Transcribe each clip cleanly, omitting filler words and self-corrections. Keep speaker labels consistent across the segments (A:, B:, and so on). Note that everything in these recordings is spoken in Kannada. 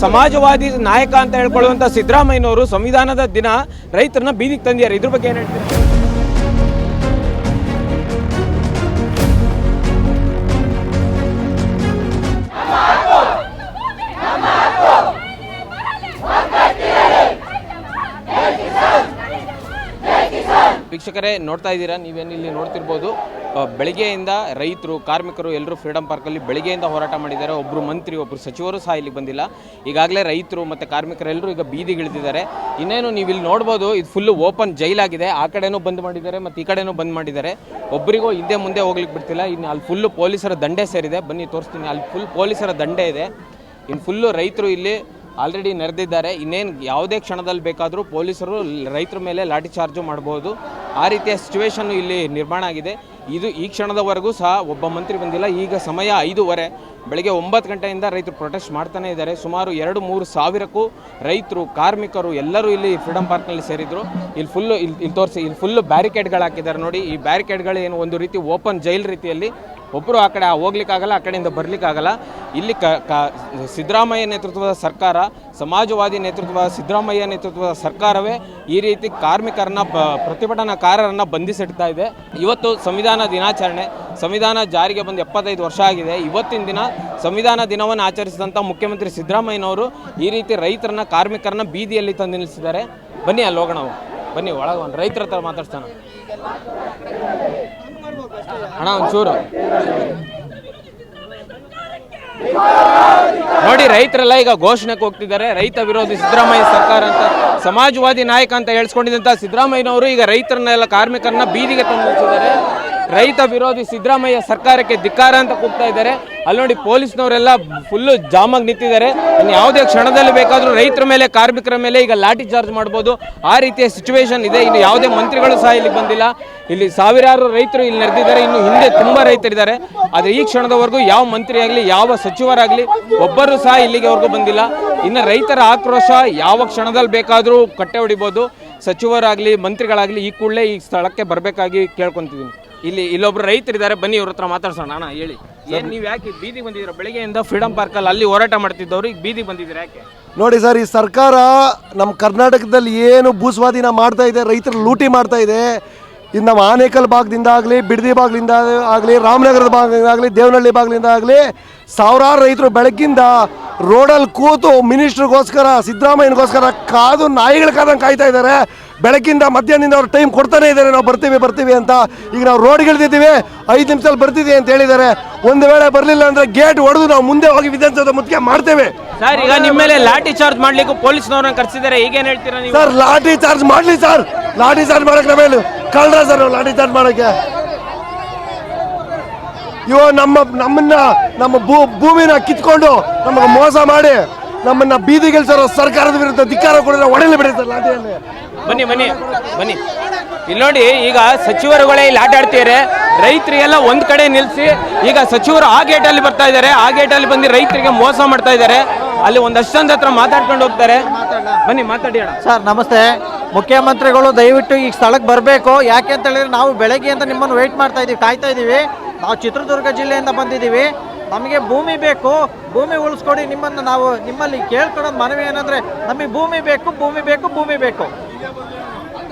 A: ಸಮಾಜವಾದಿ ನಾಯಕ ಅಂತ ಹೇಳ್ಕೊಳ್ಳುವಂತ ಸಿದ್ದರಾಮಯ್ಯನವರು ಸಂವಿಧಾನದ ದಿನ ರೈತರನ್ನ ಬೀದಿಗೆ ತಂದಿದ್ದಾರೆ. ಇದ್ರ ಬಗ್ಗೆ ಏನು ಹೇಳ್ತೀರಾ? ವೀಕ್ಷಕರೇ ನೋಡ್ತಾ ಇದ್ದೀರಾ, ನೀವೇನಿಲ್ಲಿ ನೋಡ್ತಿರ್ಬೋದು, ಬೆಳಗ್ಗೆಯಿಂದ ರೈತರು ಕಾರ್ಮಿಕರು ಎಲ್ಲರೂ ಫ್ರೀಡಂ ಪಾರ್ಕಲ್ಲಿ ಬೆಳಗ್ಗೆಯಿಂದ ಹೋರಾಟ ಮಾಡಿದ್ದಾರೆ. ಒಬ್ಬರು ಮಂತ್ರಿ ಒಬ್ಬರು ಸಚಿವರು ಸಹ ಇಲ್ಲಿಗೆ ಬಂದಿಲ್ಲ. ಈಗಾಗಲೇ ರೈತರು ಮತ್ತು ಕಾರ್ಮಿಕರೆಲ್ಲರೂ ಈಗ ಬೀದಿಗಿಳಿದಿದ್ದಾರೆ. ಇನ್ನೇನು ನೀವು ಇಲ್ಲಿ ನೋಡ್ಬೋದು, ಇದು ಫುಲ್ಲು ಓಪನ್ ಜೈಲಾಗಿದೆ. ಆ ಕಡೆನೂ ಬಂದ್ ಮಾಡಿದ್ದಾರೆ ಮತ್ತು ಈ ಕಡೆನೂ ಬಂದ್ ಮಾಡಿದ್ದಾರೆ. ಒಬ್ಬರಿಗೂ ಹಿಂದೆ ಮುಂದೆ ಹೋಗ್ಲಿಕ್ಕೆ ಬಿಡ್ತಿಲ್ಲ. ಇನ್ನು ಅಲ್ಲಿ ಫುಲ್ಲು ಪೊಲೀಸರ ದಂಡೆ ಸೇರಿದೆ. ಬನ್ನಿ ತೋರಿಸ್ತೀನಿ. ಅಲ್ಲಿ ಫುಲ್ ಪೊಲೀಸರ ದಂಡೆ ಇದೆ. ಇನ್ನು ಫುಲ್ಲು ರೈತರು ಇಲ್ಲಿ ಆಲ್ರೆಡಿ ನೆರೆದಿದ್ದಾರೆ. ಇನ್ನೇನು ಯಾವುದೇ ಕ್ಷಣದಲ್ಲಿ ಬೇಕಾದರೂ ಪೊಲೀಸರು ರೈತರ ಮೇಲೆ ಲಾಠಿ ಚಾರ್ಜು ಮಾಡ್ಬೋದು. ಆ ರೀತಿಯ ಸಿಚುವೇಶನ್ನು ಇಲ್ಲಿ ನಿರ್ಮಾಣ ಆಗಿದೆ. ಈ ಕ್ಷಣದವರೆಗೂ ಸಹ ಒಬ್ಬ ಮಂತ್ರಿ ಬಂದಿಲ್ಲ. ಈಗ ಸಮಯ 5:30, ಬೆಳಗ್ಗೆ 9 ಗಂಟೆಯಿಂದ ರೈತರು ಪ್ರೊಟೆಸ್ಟ್ ಮಾಡ್ತಾನೆ ಇದ್ದಾರೆ. ಸುಮಾರು 2-3 ಸಾವಿರಕ್ಕೂ ರೈತರು ಕಾರ್ಮಿಕರು ಎಲ್ಲರೂ ಇಲ್ಲಿ ಫ್ರೀಡಂ ಪಾರ್ಕ್ನಲ್ಲಿ ಸೇರಿದ್ರು. ಇಲ್ಲಿ ತೋರಿಸಿ, ಇಲ್ಲಿ ಫುಲ್ಲು ಬ್ಯಾರಿಕೇಡ್ಗಳು ಹಾಕಿದ್ದಾರೆ ನೋಡಿ. ಈ ಬ್ಯಾರಿಕೇಡ್ಗಳು ಏನು ಒಂದು ರೀತಿ ಓಪನ್ ಜೈಲ್ ರೀತಿಯಲ್ಲಿ, ಒಬ್ಬರು ಆ ಕಡೆ ಹೋಗ್ಲಿಕ್ಕಾಗಲ್ಲ, ಆ ಕಡೆಯಿಂದ ಬರಲಿಕ್ಕಾಗಲ್ಲ. ಇಲ್ಲಿ ಸಿದ್ದರಾಮಯ್ಯ ನೇತೃತ್ವದ ಸರ್ಕಾರ, ಸಮಾಜವಾದಿ ನೇತೃತ್ವದ ಸಿದ್ದರಾಮಯ್ಯ ನೇತೃತ್ವದ ಸರ್ಕಾರವೇ ಈ ರೀತಿ ಕಾರ್ಮಿಕರನ್ನ ಪ್ರತಿಭಟನಾಕಾರರನ್ನು ಬಂಧಿಸಿಡ್ತಾ ಇದೆ. ಇವತ್ತು ಸಂವಿಧಾನ ದಿನಾಚರಣೆ, ಸಂವಿಧಾನ ಜಾರಿಗೆ ಬಂದು 75 ವರ್ಷ ಆಗಿದೆ. ಇವತ್ತಿನ ದಿನ ಸಂವಿಧಾನ ದಿನವನ್ನು ಆಚರಿಸಿದಂಥ ಮುಖ್ಯಮಂತ್ರಿ ಸಿದ್ದರಾಮಯ್ಯನವರು ಈ ರೀತಿ ರೈತರನ್ನ ಕಾರ್ಮಿಕರನ್ನ ಬೀದಿಯಲ್ಲಿ ತಂದು ನಿಲ್ಲಿಸಿದ್ದಾರೆ. ಬನ್ನಿ ಅಲ್ಲಿ ಹೋಗೋಣ, ಬನ್ನಿ ಒಳಗೆ ರೈತರ ಹತ್ರ ಮಾತಾಡ್ತಾನೆ. ಅಣ್ಣ ಒಂಚೂರು ನೋಡಿ, ರೈತರೆಲ್ಲ ಈಗ ಘೋಷಣೆಗೆ ಹೋಗ್ತಿದ್ದಾರೆ. ರೈತ ವಿರೋಧಿ ಸಿದ್ದರಾಮಯ್ಯ ಸರ್ಕಾರ ಅಂತ, ಸಮಾಜವಾದಿ ನಾಯಕ ಅಂತ ಹೇಳ್ಸ್ಕೊಂಡಿದ್ದಂಥ ಸಿದ್ದರಾಮಯ್ಯನವರು ಈಗ ರೈತರನ್ನೆಲ್ಲ ಕಾರ್ಮಿಕರನ್ನ ಬೀದಿಗೆ ತಂದು ನಿಲ್ಲಿಸಿದ್ದಾರೆ. ರೈತ ವಿರೋಧಿ ಸಿದ್ದರಾಮಯ್ಯ ಸರ್ಕಾರಕ್ಕೆ ಧಿಕ್ಕಾರ ಅಂತ ಕೂಗ್ತಾ ಇದ್ದಾರೆ. ಅಲ್ಲಿ ನೋಡಿ ಪೊಲೀಸ್ನವರೆಲ್ಲ ಫುಲ್ಲು ಜಾಮಾಗಿ ನಿಂತಿದ್ದಾರೆ. ಇನ್ನು ಯಾವುದೇ ಕ್ಷಣದಲ್ಲಿ ಬೇಕಾದರೂ ರೈತರ ಮೇಲೆ ಕಾರ್ಮಿಕರ ಮೇಲೆ ಈಗ ಲಾಠಿ ಚಾರ್ಜ್ ಮಾಡ್ಬೋದು. ಆ ರೀತಿಯ ಸಿಚುವೇಶನ್ ಇದೆ. ಇನ್ನು ಯಾವುದೇ ಮಂತ್ರಿಗಳು ಸಹ ಇಲ್ಲಿ ಬಂದಿಲ್ಲ. ಇಲ್ಲಿ ಸಾವಿರಾರು ರೈತರು ಇಲ್ಲಿ ನೆರೆದಿದ್ದಾರೆ. ಇನ್ನು ಹಿಂದೆ ತುಂಬ ರೈತರಿದ್ದಾರೆ. ಆದರೆ ಈ ಕ್ಷಣದವರೆಗೂ ಯಾವ ಮಂತ್ರಿ ಆಗಲಿ ಯಾವ ಸಚಿವರಾಗಲಿ ಒಬ್ಬರು ಸಹ ಇಲ್ಲಿಗೆವರೆಗೂ ಬಂದಿಲ್ಲ. ಇನ್ನು ರೈತರ ಆಕ್ರೋಶ ಯಾವ ಕ್ಷಣದಲ್ಲಿ ಬೇಕಾದರೂ ಕಟ್ಟೆ ಹೊಡಿಬೋದು. ಸಚಿವರಾಗಲಿ ಮಂತ್ರಿಗಳಾಗಲಿ ಈ ಕೂಡಲೇ ಈ ಸ್ಥಳಕ್ಕೆ ಬರಬೇಕಾಗಿ ಕೇಳ್ಕೊತಿದ್ದೀನಿ. ಇಲ್ಲೊಬ್ರು ರೈತರಿದ್ದಾರೆ, ಬನ್ನಿ ಇವ್ರ ಹತ್ರ ಮಾತಾಡ್ಸೋಣ. ಅಣ್ಣ ಹೇಳಿ, ಏನು ನೀವು ಯಾಕೆ ಬೀದಿಗೆ ಬಂದಿದ್ದೀರಾ? ಬೆಳಗ್ಗೆಯಿಂದ ಫ್ರೀಡಂ ಪಾರ್ಕಲ್ಲಿ ಅಲ್ಲಿ ಹೋರಾಟ ಮಾಡ್ತಿದ್ದವರು ಈಗ ಬೀದಿಗೆ ಬಂದಿದ್ದೀರಾ ಯಾಕೆ?
B: ನೋಡಿ ಸರ್, ಈ ಸರ್ಕಾರ ನಮ್ಮ ಕರ್ನಾಟಕದಲ್ಲಿ ಏನು ಭೂಸ್ವಾಧೀನ ಮಾಡ್ತಾ ಇದೆ, ರೈತರು ಲೂಟಿ ಮಾಡ್ತಾ ಇದೆ. ಇದು ನಮ್ಮ ಆನೇಕಲ್ ಭಾಗದಿಂದ ಆಗಲಿ, ಬಿಡದಿ ಭಾಗದಿಂದ ಆಗಲಿ, ರಾಮನಗರದ ಭಾಗದಿಂದ ಆಗಲಿ, ದೇವನಹಳ್ಳಿ ಭಾಗದಿಂದ ಆಗಲಿ ಸಾವಿರಾರು ರೈತರು ಬೆಳಗ್ಗಿಂದ ರೋಡಲ್ಲಿ ಕೂತು ಮಿನಿಸ್ಟ್ರಿಗೋಸ್ಕರ, ಸಿದ್ದರಾಮಯ್ಯನಿಗೋಸ್ಕರ ಕಾದು ನಾಯಿಗಳ ಕಾದಂಗೆ ಕಾಯ್ತಾ ಇದ್ದಾರೆ. ಬೆಳಗ್ಗಿಂದ ಮಧ್ಯಾಹ್ನದಿಂದ ಅವ್ರು ಟೈಮ್ ಕೊಡ್ತಾನೆ ಇದ್ದಾರೆ, ನಾವು ಬರ್ತೀವಿ ಅಂತ. ಈಗ ನಾವು ರೋಡ್ಗಿಳಿದಿದ್ದೀವಿ, 5 ನಿಮಿಷದಲ್ಲಿ ಬರ್ತಿದ್ದೀವಿ ಅಂತ ಹೇಳಿದ್ದಾರೆ. ಒಂದು ವೇಳೆ ಬರಲಿಲ್ಲ ಅಂದರೆ ಗೇಟ್ ಹೊಡೆದು ನಾವು ಮುಂದೆ ಹೋಗಿ ವಿಧಾನಸೌಧ ಮುತ್ತಿಗೆ ಮಾಡ್ತೇವೆ.
A: ಸರ್, ಈಗ ನಿಮ್ಮ ಮೇಲೆ ಲಾಠಿ ಚಾರ್ಜ್ ಮಾಡ್ಲಿಕ್ಕೆ ಪೊಲೀಸ್ನವ್ರನ್ನ ಕರೆಸಿದ್ದಾರೆ, ಈಗೇನು ಹೇಳ್ತೀರಾ ನೀವು?
B: ಸರ್, ಲಾಠಿ ಚಾರ್ಜ್ ಮಾಡಲಿ ಸರ್, ಲಾಠಿ ಚಾರ್ಜ್ ಮಾಡಕ್ಕೆ ನಮ್ಮ ಮೇಲೆ ಕಳ್ರ ಸರ್ ನಾವು ಲಾಠಿ ಚಾರ್ಜ್ ಮಾಡೋಕ್ಕೆ. ಇವ ನಮ್ಮ ಭೂಮಿನ ಕಿತ್ಕೊಂಡು ನಮಗೆ ಮೋಸ ಮಾಡಿ ನಮ್ಮನ್ನ ಬೀದಿಗಿಳಿಸೋ ಸರ್ಕಾರದ ವಿರುದ್ಧ ಧಿಕ್ಕಾರ ಕೊಡಿದ್ರೆ ಒಡೆಯಲು ಬಿಡಿ ಸರ್ ಲಾಠಿಯಲ್ಲಿ.
A: ಬನ್ನಿ ಇಲ್ಲಿ ನೋಡಿ, ಈಗ ಸಚಿವರುಗಳೇ ಇಲ್ಲಿ ಆಟ ಆಡ್ತಿದ್ದಾರೆ. ರೈತರಿಗೆಲ್ಲ ಒಂದ್ ಕಡೆ ನಿಲ್ಲಿಸಿ ಈಗ ಸಚಿವರು ಆ ಗೇಟಲ್ಲಿ ಬರ್ತಾ ಇದ್ದಾರೆ. ಆ ಗೇಟಲ್ಲಿ ಬಂದು ರೈತರಿಗೆ ಮೋಸ ಮಾಡ್ತಾ ಇದ್ದಾರೆ. ಅಲ್ಲಿ ಒಂದಷ್ಟು ಜನ ಹತ್ರ ಮಾತಾಡ್ಕೊಂಡು ಹೋಗ್ತಾರೆ. ಬನ್ನಿ ಮಾತಾಡಿ ಅಣ್ಣ.
C: ಸರ್ ನಮಸ್ತೆ. ಮುಖ್ಯಮಂತ್ರಿಗಳು ದಯವಿಟ್ಟು ಈ ಸ್ಥಳಕ್ಕೆ ಬರಬೇಕು. ಯಾಕೆ ಅಂತ ಹೇಳಿದ್ರೆ ನಾವು ಬೆಳಗ್ಗೆಯಿಂದ ನಿಮ್ಮನ್ನು ವೆಯ್ಟ್ ಮಾಡ್ತಾ ಇದ್ದೀವಿ, ಕಾಯ್ತಾ ಇದ್ದೀವಿ. ನಾವು ಚಿತ್ರದುರ್ಗ ಜಿಲ್ಲೆಯಿಂದ ಬಂದಿದ್ದೀವಿ. ನಮಗೆ ಭೂಮಿ ಬೇಕು, ಭೂಮಿ ಉಳಿಸ್ಕೊಡಿ. ನಿಮ್ಮಲ್ಲಿ ಕೇಳ್ಕೊಳ್ಳೋದು ಮನವಿ ಏನಂದರೆ, ನಮಗೆ ಭೂಮಿ ಬೇಕು.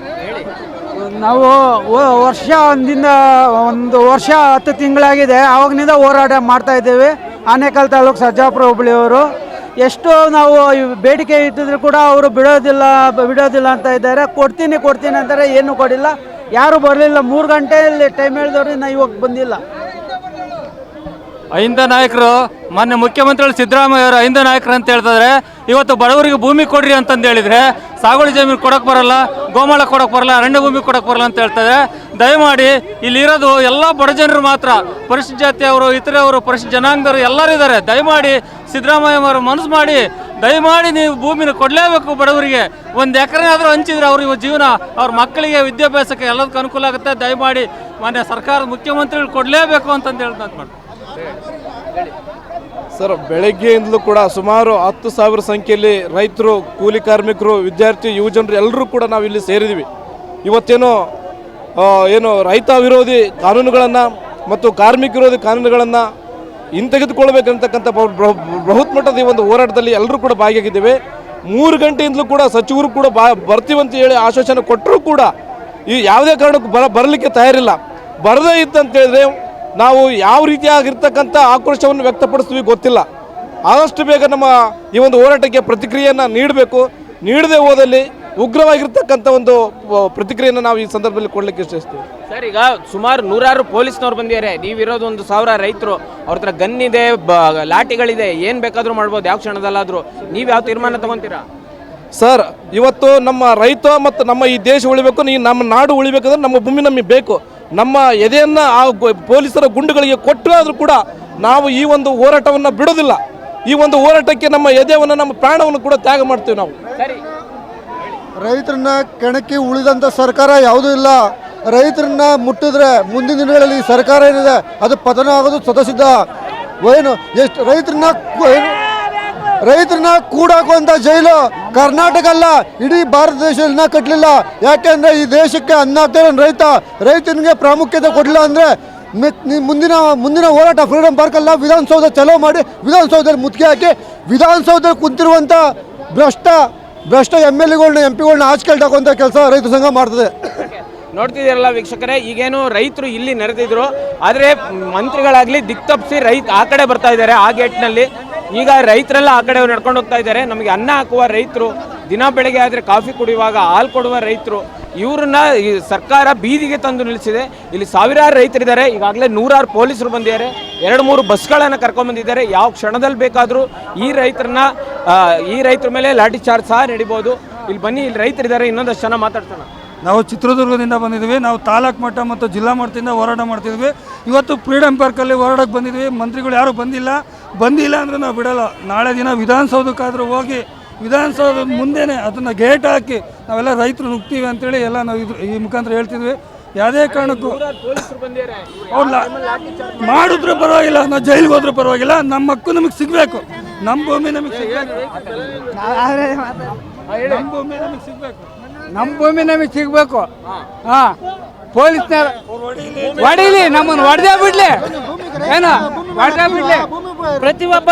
D: ನಾವು ಒಂದು ವರ್ಷ 10 ತಿಂಗಳಾಗಿದೆ, ಆವಾಗಿನಿಂದ ಹೋರಾಟ ಮಾಡ್ತಾ ಇದ್ದೇವೆ. ಆನೇಕಲ್ ತಾಲೂಕು ಸರ್ಜಾಪುರ ಹೋಬಳಿಯವರು ಎಷ್ಟು ನಾವು ಬೇಡಿಕೆ ಇಟ್ಟಿದ್ರು ಕೂಡ ಅವರು ಬಿಡೋದಿಲ್ಲ ಅಂತ ಇದ್ದಾರೆ. ಕೊಡ್ತೀನಿ ಅಂತಾರೆ, ಏನು ಕೊಡಿಲ್ಲ, ಯಾರು ಬರಲಿಲ್ಲ. 3 ಗಂಟೆಯಲ್ಲಿ ಟೈಮ್ ಹೇಳಿದವ್ರು ಇನ್ನು ಇವಾಗ ಬಂದಿಲ್ಲ.
E: ಅಹಿಂದ ನಾಯಕರು, ಮಾನ್ಯ ಮುಖ್ಯಮಂತ್ರಿಗಳು ಸಿದ್ದರಾಮಯ್ಯ ಅವರು ಅಹಿಂದ ನಾಯಕರು ಅಂತ ಹೇಳ್ತಾರೆ. ಇವತ್ತು ಬಡವರಿಗೆ ಭೂಮಿ ಕೊಡ್ರಿ ಅಂತಂದು ಹೇಳಿದರೆ ಸಾಗುವಳಿ ಜಮೀನು ಕೊಡೋಕೆ ಬರಲ್ಲ, ಗೋಮಾಳ ಕೊಡೋಕೆ ಬರಲ್ಲ, ಅರಣ್ಯ ಭೂಮಿ ಕೊಡೋಕೆ ಬರಲ್ಲ ಅಂತ ಹೇಳ್ತಾರೆ. ದಯಮಾಡಿ ಇಲ್ಲಿರೋದು ಎಲ್ಲ ಬಡ ಜನರು ಮಾತ್ರ, ಪರಿಶಿಷ್ಟ ಜಾತಿಯವರು, ಇತರವರು, ಪರಿಶಿಷ್ಟ ಜನಾಂಗದವರು ಎಲ್ಲರೂ ಇದ್ದಾರೆ. ದಯಮಾಡಿ ಸಿದ್ದರಾಮಯ್ಯ ಅವರು ಮನಸ್ಸು ಮಾಡಿ ದಯಮಾಡಿ ನೀವು ಭೂಮಿನ ಕೊಡಲೇಬೇಕು. ಬಡವರಿಗೆ 1 ಎಕರೆ ಆದರೂ ಹಂಚಿದ್ರೆ ಅವ್ರ ಜೀವನ, ಅವ್ರ ಮಕ್ಕಳಿಗೆ ವಿದ್ಯಾಭ್ಯಾಸಕ್ಕೆ ಎಲ್ಲದಕ್ಕೂ ಅನುಕೂಲ ಆಗುತ್ತೆ. ದಯಮಾಡಿ ಮಾನ್ಯ ಸರ್ಕಾರದ ಮುಖ್ಯಮಂತ್ರಿಗಳು ಕೊಡಲೇಬೇಕು ಅಂತಂದು ಹೇಳ್ತಾ ಮಾಡಿ.
F: ಸರ್, ಬೆಳಗ್ಗೆಯಿಂದಲೂ ಕೂಡ ಸುಮಾರು 10,000 ಸಂಖ್ಯೆಯಲ್ಲಿ ರೈತರು, ಕೂಲಿ ಕಾರ್ಮಿಕರು, ವಿದ್ಯಾರ್ಥಿ, ಯುವಜನರು ಎಲ್ಲರೂ ಕೂಡ ನಾವು ಇಲ್ಲಿ ಸೇರಿದ್ದೀವಿ. ಇವತ್ತೇನು ರೈತ ವಿರೋಧಿ ಕಾನೂನುಗಳನ್ನು ಮತ್ತು ಕಾರ್ಮಿಕ ವಿರೋಧಿ ಕಾನೂನುಗಳನ್ನು ಹಿಂತೆಗೆದುಕೊಳ್ಬೇಕಂತಕ್ಕಂಥ ಬೃಹತ್ ಮಟ್ಟದ ಈ ಒಂದು ಹೋರಾಟದಲ್ಲಿ ಎಲ್ಲರೂ ಕೂಡ ಭಾಗಿಯಾಗಿದ್ದೇವೆ. 3 ಗಂಟೆಯಿಂದಲೂ ಕೂಡ ಸಚಿವರು ಕೂಡ ಬರ್ತೀವಂತ ಹೇಳಿ ಆಶ್ವಾಸನೆ ಕೊಟ್ಟರೂ ಕೂಡ ಈ ಯಾವುದೇ ಕಾರಣಕ್ಕೂ ಬರಲಿಕ್ಕೆ ತಯಾರಿಲ್ಲ. ಬರದೇ ಇತ್ತಂತೇಳಿದ್ರೆ ನಾವು ಯಾವ ರೀತಿಯಾಗಿರ್ತಕ್ಕಂಥ ಆಕ್ರೋಶವನ್ನು ವ್ಯಕ್ತಪಡಿಸ್ತೀವಿ ಗೊತ್ತಿಲ್ಲ. ಆದಷ್ಟು ಬೇಗ ನಮ್ಮ ಈ ಒಂದು ಹೋರಾಟಕ್ಕೆ ಪ್ರತಿಕ್ರಿಯೆಯನ್ನು ನೀಡಬೇಕು. ನೀಡದೆ ಹೋದಲ್ಲಿ ಉಗ್ರವಾಗಿರ್ತಕ್ಕಂಥ ಒಂದು ಪ್ರತಿಕ್ರಿಯೆಯನ್ನು ನಾವು ಈ ಸಂದರ್ಭದಲ್ಲಿ ಕೊಡಲಿಕ್ಕೆ ಇಷ್ಟಪಡ್ತೀವಿ.
A: ಸರ್, ಈಗ ಸುಮಾರು 100 ಪೊಲೀಸ್ನವ್ರು ಬಂದಿದ್ದಾರೆ. ನೀವಿರೋದು 1,000 ರೈತರು, ಅವ್ರ ಹತ್ರ ಗನ್ ಇದೆ, ಲಾಠಿಗಳಿದೆ, ಏನು ಬೇಕಾದರೂ ಮಾಡ್ಬೋದು ಯಾವ ಕ್ಷಣದಲ್ಲಾದರೂ. ನೀವು ಯಾವ ತೀರ್ಮಾನ ತಗೊತೀರಾ?
F: ಸರ್, ಇವತ್ತು ನಮ್ಮ ರೈತ ಮತ್ತು ನಮ್ಮ ಈ ದೇಶ ಉಳಿಬೇಕು, ನಮ್ಮ ನಾಡು ಉಳಿಬೇಕಂದ್ರೆ ನಮ್ಮ ಭೂಮಿ ನಮಗೆ ಬೇಕು. ನಮ್ಮ ಎದೆಯನ್ನು ಆ ಪೊಲೀಸರ ಗುಂಡುಗಳಿಗೆ ಕೊಟ್ಟರಾದರೂ ಕೂಡ ನಾವು ಈ ಒಂದು ಹೋರಾಟವನ್ನು ಬಿಡೋದಿಲ್ಲ. ಈ ಒಂದು ಹೋರಾಟಕ್ಕೆ ನಮ್ಮ ಎದೆಯನ್ನು, ನಮ್ಮ ಪ್ರಾಣವನ್ನು ಕೂಡ ತ್ಯಾಗ ಮಾಡ್ತೀವಿ ನಾವು.
A: ಸರಿ,
B: ರೈತರನ್ನ ಕೆಣಕಿ ಉಳಿದಂಥ ಸರ್ಕಾರ ಯಾವುದೂ ಇಲ್ಲ. ರೈತರನ್ನ ಮುಟ್ಟಿದ್ರೆ ಮುಂದಿನ ದಿನಗಳಲ್ಲಿ ಸರ್ಕಾರ ಏನಿದೆ ಅದು ಪತನ ಆಗೋದು ಸ್ವತಃಸಿದ್ಧ. ಏನು ಎಷ್ಟು ರೈತರನ್ನ ಕೂಡಾಕುವಂಥ ಜೈಲು ಕರ್ನಾಟಕ ಅಲ್ಲ, ಇಡೀ ಭಾರತ ದೇಶದಲ್ಲಿ ಕಟ್ಟಲಿಲ್ಲ. ಯಾಕೆಂದರೆ ಈ ದೇಶಕ್ಕೆ ಅನ್ನ ಹಾಕ್ತಾರೆ ರೈತನಿಗೆ ಪ್ರಾಮುಖ್ಯತೆ ಕೊಡಲಿಲ್ಲ ಅಂದರೆ ಮುಂದಿನ ಹೋರಾಟ ಫ್ರೀಡಮ್ ಪಾರ್ಕಲ್ಲ, ವಿಧಾನಸೌಧ ಚಲೋ ಮಾಡಿ ವಿಧಾನಸೌಧದಲ್ಲಿ ಮುತ್ತಿಗೆ ಹಾಕಿ ವಿಧಾನಸೌಧದಲ್ಲಿ ಕುಂತಿರುವಂಥ ಭ್ರಷ್ಟ MLAಗಳನ್ನ MP ಗಳನ್ನ ಆಚೆಲ್ಟಾಕುವಂಥ ಕೆಲಸ ರೈತ ಸಂಘ ಮಾಡ್ತದೆ.
A: ನೋಡ್ತಿದ್ದೀರಲ್ಲ ವೀಕ್ಷಕರೇ, ಈಗೇನು ರೈತರು ಇಲ್ಲಿ ನೆರೆದಿದ್ರು, ಆದರೆ ಮಂತ್ರಿಗಳಾಗಲಿ ದಿಕ್ತಪ್ಪಿಸಿ ಆ ಕಡೆ ಬರ್ತಾ ಇದ್ದಾರೆ. ಆ ಗೇಟ್ನಲ್ಲಿ ಈಗ ರೈತರೆಲ್ಲ ಆ ಕಡೆ ನಡ್ಕೊಂಡು ಹೋಗ್ತಾ ಇದ್ದಾರೆ. ನಮಗೆ ಅನ್ನ ಹಾಕುವ ರೈತರು, ದಿನ ಬೆಳಗ್ಗೆ ಆದರೆ ಕಾಫಿ ಕುಡಿಯುವಾಗ ಹಾಲು ಕೊಡುವ ರೈತರು, ಇವ್ರನ್ನ ಈ ಸರ್ಕಾರ ಬೀದಿಗೆ ತಂದು ನಿಲ್ಲಿಸಿದೆ. ಇಲ್ಲಿ ಸಾವಿರಾರು ರೈತರಿದ್ದಾರೆ. ಈಗಾಗಲೇ 100 ಪೊಲೀಸರು ಬಂದಿದ್ದಾರೆ. 2-3 ಬಸ್ಗಳನ್ನು ಕರ್ಕೊಂಡ್ಬಂದಿದ್ದಾರೆ. ಯಾವ ಕ್ಷಣದಲ್ಲಿ ಬೇಕಾದರೂ ಈ ರೈತರ ಮೇಲೆ ಲಾಠಿ ಚಾರ್ಜ್ ಸಹ ನಡಿಬೋದು. ಇಲ್ಲಿ ಬನ್ನಿ, ಇಲ್ಲಿ ರೈತರಿದ್ದಾರೆ, ಇನ್ನೊಂದಷ್ಟು ಜನ ಮಾತಾಡ್ಸೋಣ.
G: ನಾವು ಚಿತ್ರದುರ್ಗದಿಂದ ಬಂದಿದ್ದೀವಿ. ನಾವು ತಾಲೂಕು ಮಟ್ಟ ಮತ್ತು ಜಿಲ್ಲಾ ಮಟ್ಟದಿಂದ ಹೋರಾಟ ಮಾಡ್ತಿದ್ವಿ. ಇವತ್ತು ಫ್ರೀಡಮ್ ಪಾರ್ಕಲ್ಲಿ ಹೋರಾಟಕ್ಕೆ ಬಂದಿದ್ವಿ. ಮಂತ್ರಿಗಳು ಯಾರೂ ಬಂದಿಲ್ಲ ಅಂದರೆ ನಾವು ಬಿಡಲ್ಲ. ನಾಳೆ ದಿನ ವಿಧಾನಸೌಧಕ್ಕಾದರೂ ಹೋಗಿ ವಿಧಾನಸೌಧದ ಮುಂದೆನೇ ಅದನ್ನು ಗೇಟ್ ಹಾಕಿ ನಾವೆಲ್ಲ ರೈತರು ನುಗ್ತೀವಿ ಅಂತೇಳಿ ಎಲ್ಲ ನಾವು ಈ ಮುಖಾಂತರ ಹೇಳ್ತಿದ್ವಿ. ಯಾವುದೇ ಕಾರಣಕ್ಕೂ ಅವ್ರು ಮಾಡಿದ್ರೂ ಪರವಾಗಿಲ್ಲ, ನಾವು ಜೈಲಿಗೆ ಹೋದ್ರೂ ಪರವಾಗಿಲ್ಲ, ನಮ್ಮ ಹಕ್ಕು ನಮಗೆ ಸಿಗಬೇಕು, ನಮ್ಮ ಭೂಮಿ ನಮಗೆ ಸಿಗಬೇಕು,
D: ನಮ್ಮ ಭೂಮಿ ನಮಗೆ ಸಿಗಬೇಕು. ಹಾಂ, ಪೊಲೀಸ್ನವ್ರ ಹೊಡೀಲಿ, ನಮ್ಮನ್ನು ಹೊಡೆದೇ ಬಿಡ್ಲಿ, ಏನು ಹೊಡೆದೇ ಬಿಡ್ಲಿ.
H: ಪ್ರತಿಯೊಬ್ಬ